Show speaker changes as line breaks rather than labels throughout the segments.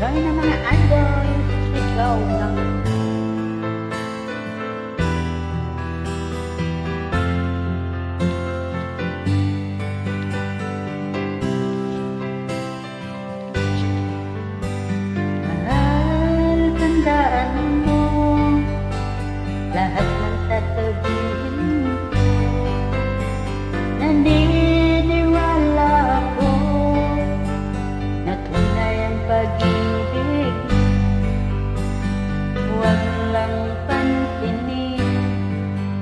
Join na mga idol, ikaw lang. Mahal, tandaan mo lahat ng sasabihin ko. Naniniwala ako na tunay ang pag-ibig. Huwag lang pansinin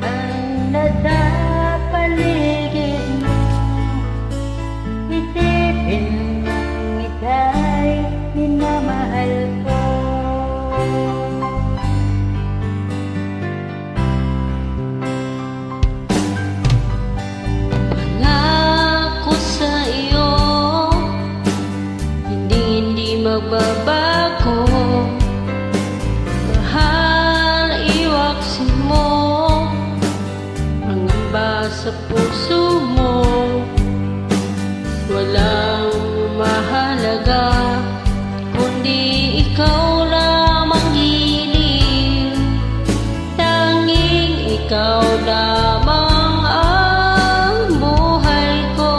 ang nadapaligid mo. Isipin mong ika'y minamahal ko.
Pangako sa iyo, hindi magbabago. Mahal, iwaksin mo ang amba sa puso mo. Walang mahalaga kundi ikaw lamang giliw. Tanging ikaw lamang ang buhay ko.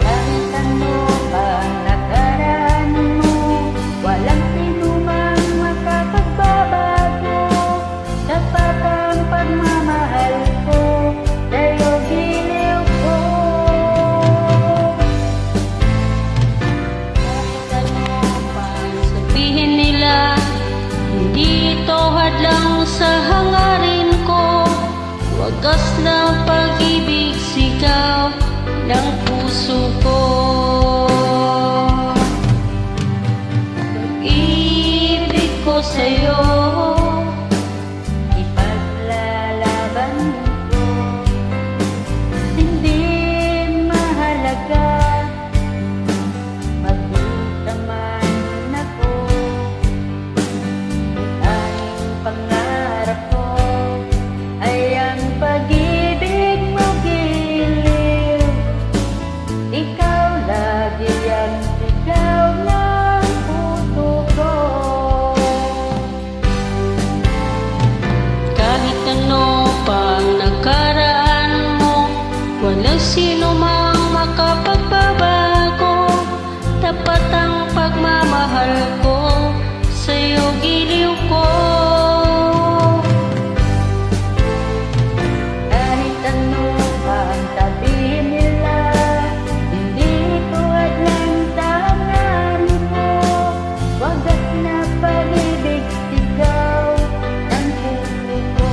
Kahit ano pang nakaraan mo, walang sinumang makapagbabago. Dapat ang pagmamahal ko, sa'yo giliw ko.
Kahit ano pang sabihin nila, hindi ito hadlang sa hangarin ko. Wagas ng pag-ibig, sigaw ng puso ko. Pag-ibig ko sa'yo,
Ipaglalaban ko, hindi mahalaga magdamdaman ako. Tanging pangarap ko ay ang pag-ibig mo giliw. Ikaw lagi ang sigaw ng puso ko.
kahit ano pang nakaraan mo, walang sino mang makapagbabago. Tapat ang pagmamahal ko, sa'yo giliw ko.
Kahit ano pang sabihin nila, hindi ko hadlang sa hangarin mo. Wagas na pag-ibig, sigaw ng puso ko.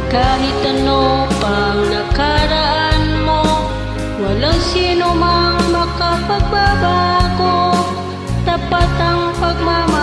Kahit ano pang nakaraan mo, walang sino mang makapagbabago. Tapat ang pagmamahal